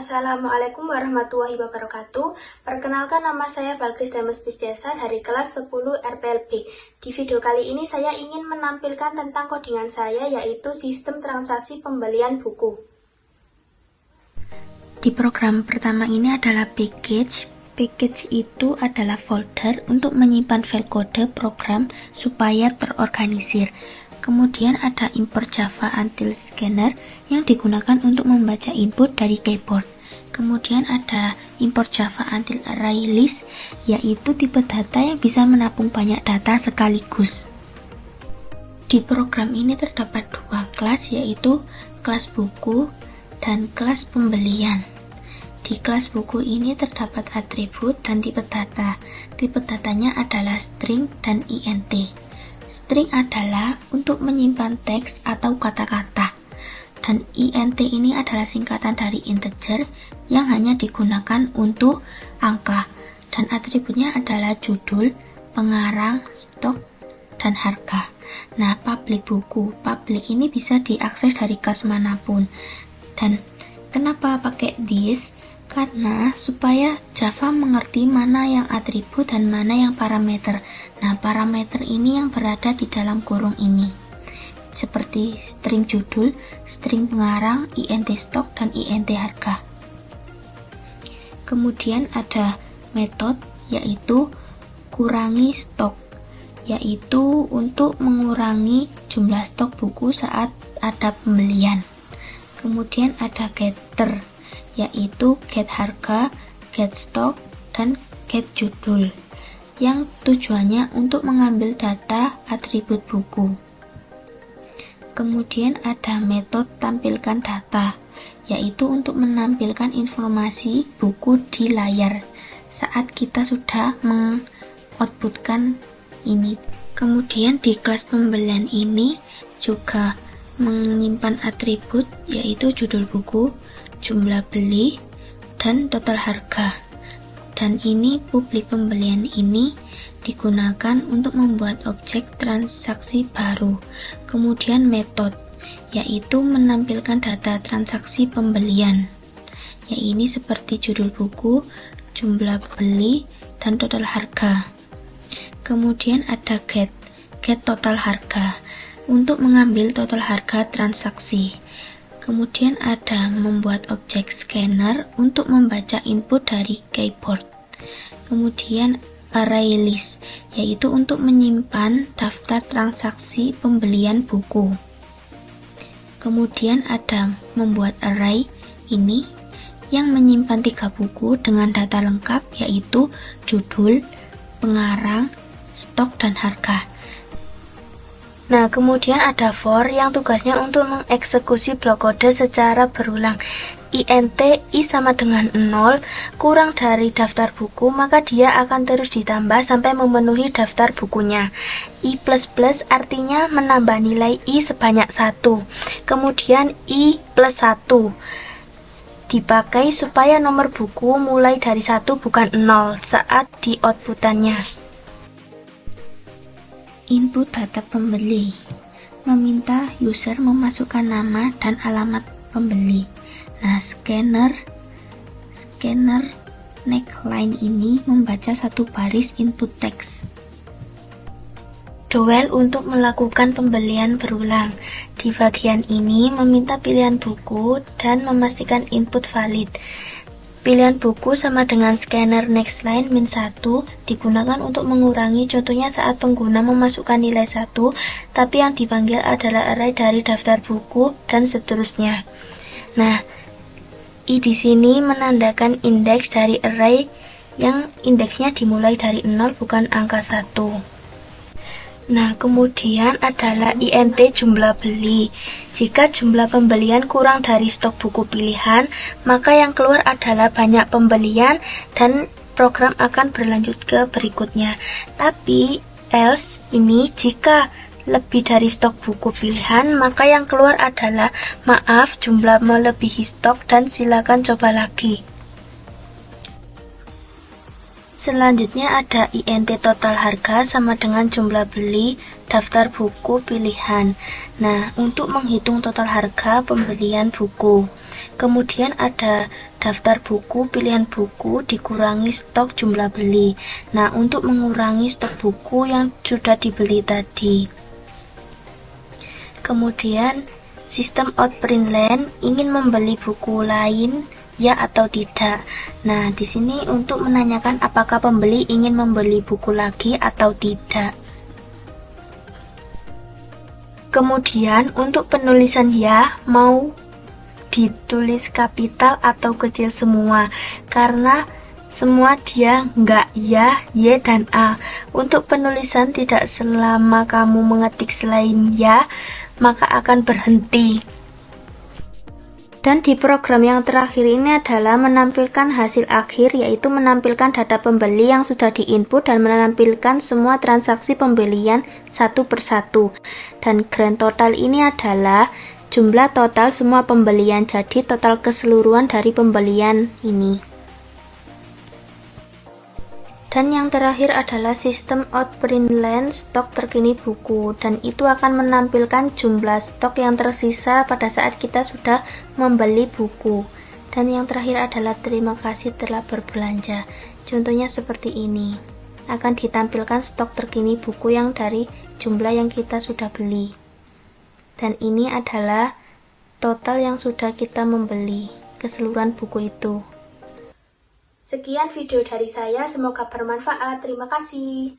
Assalamualaikum warahmatullahi wabarakatuh. Perkenalkan, nama saya Balkis Damestiasa dari kelas 10 RPLB. Di video kali ini saya ingin menampilkan tentang kodingan saya, yaitu sistem transaksi pembelian buku. Di program pertama ini adalah package. Package itu adalah folder untuk menyimpan file kode program supaya terorganisir. Kemudian ada import Java Until Scanner yang digunakan untuk membaca input dari keyboard. Kemudian ada import Java Until Array List, yaitu tipe data yang bisa menampung banyak data sekaligus. Di program ini terdapat dua kelas, yaitu kelas buku dan kelas pembelian. Di kelas buku ini terdapat atribut dan tipe data. Tipe datanya adalah string dan int. String adalah untuk menyimpan teks atau kata-kata, dan int ini adalah singkatan dari integer yang hanya digunakan untuk angka, dan atributnya adalah judul, pengarang, stok, dan harga. Nah, public buku. Public ini bisa diakses dari kelas manapun. Dan kenapa pakai this? Karena supaya Java mengerti mana yang atribut dan mana yang parameter. Nah, parameter ini yang berada di dalam kurung ini, seperti string judul, string pengarang, int stok, dan int harga. Kemudian ada metode, yaitu kurangi stok, yaitu untuk mengurangi jumlah stok buku saat ada pembelian. Kemudian ada getter, yaitu get harga, get stok, dan get judul, yang tujuannya untuk mengambil data atribut buku. Kemudian ada metode tampilkan data, yaitu untuk menampilkan informasi buku di layar saat kita sudah mengoutputkan ini. Kemudian di kelas pembelian ini juga menyimpan atribut, yaitu judul buku, jumlah beli, dan total harga. Dan ini publik pembelian ini digunakan untuk membuat objek transaksi baru. Kemudian metode, yaitu menampilkan data transaksi pembelian, yaitu seperti judul buku, jumlah beli, dan total harga. Kemudian ada get total harga untuk mengambil total harga transaksi. Kemudian ada membuat objek scanner untuk membaca input dari keyboard. Kemudian array list, yaitu untuk menyimpan daftar transaksi pembelian buku. Kemudian ada membuat array ini yang menyimpan 3 buku dengan data lengkap, yaitu judul, pengarang, stok, dan harga. Nah, kemudian ada for yang tugasnya untuk mengeksekusi blok kode secara berulang. int i sama dengan 0 kurang dari daftar buku, maka dia akan terus ditambah sampai memenuhi daftar bukunya. I++ artinya menambah nilai i sebanyak 1. Kemudian i plus 1 dipakai supaya nomor buku mulai dari 1 bukan 0 saat di outputannya. Input data pembeli meminta user memasukkan nama dan alamat pembeli. Nah, scanner neckline ini membaca satu baris input teks. Duel untuk melakukan pembelian berulang. Di bagian ini meminta pilihan buku dan memastikan input valid. Pilihan buku sama dengan scanner neckline -1 digunakan untuk mengurangi, contohnya saat pengguna memasukkan nilai 1, tapi yang dipanggil adalah array dari daftar buku dan seterusnya. Nah, i di sini menandakan indeks dari array yang indeksnya dimulai dari 0 bukan angka 1. Nah, kemudian adalah int jumlah beli. Jika jumlah pembelian kurang dari stok buku pilihan, maka yang keluar adalah banyak pembelian dan program akan berlanjut ke berikutnya. Tapi else ini jika lebih dari stok buku pilihan, maka yang keluar adalah maaf, jumlah melebihi stok dan silakan coba lagi. Selanjutnya ada INT total harga sama dengan jumlah beli, daftar buku pilihan. Nah, untuk menghitung total harga pembelian buku. Kemudian ada daftar buku, pilihan buku, dikurangi stok jumlah beli. Nah, untuk mengurangi stok buku yang sudah dibeli tadi. Kemudian, sistem outprint line ingin membeli buku lain, ya atau tidak. Nah, di sini untuk menanyakan apakah pembeli ingin membeli buku lagi atau tidak. Kemudian, untuk penulisan ya, mau ditulis kapital atau kecil semua, karena semua dia enggak ya, y, dan a. Untuk penulisan tidak selama kamu mengetik selain ya, maka akan berhenti. Dan di program yang terakhir ini adalah menampilkan hasil akhir, yaitu menampilkan data pembeli yang sudah diinput dan menampilkan semua transaksi pembelian satu persatu. Dan grand total ini adalah jumlah total semua pembelian, jadi total keseluruhan dari pembelian ini. Dan yang terakhir adalah sistem outprint line stok terkini buku, dan itu akan menampilkan jumlah stok yang tersisa pada saat kita sudah membeli buku. Dan yang terakhir adalah terima kasih telah berbelanja. Contohnya seperti ini. Akan ditampilkan stok terkini buku yang dari jumlah yang kita sudah beli. Dan ini adalah total yang sudah kita membeli, keseluruhan buku itu. Sekian video dari saya, semoga bermanfaat. Terima kasih.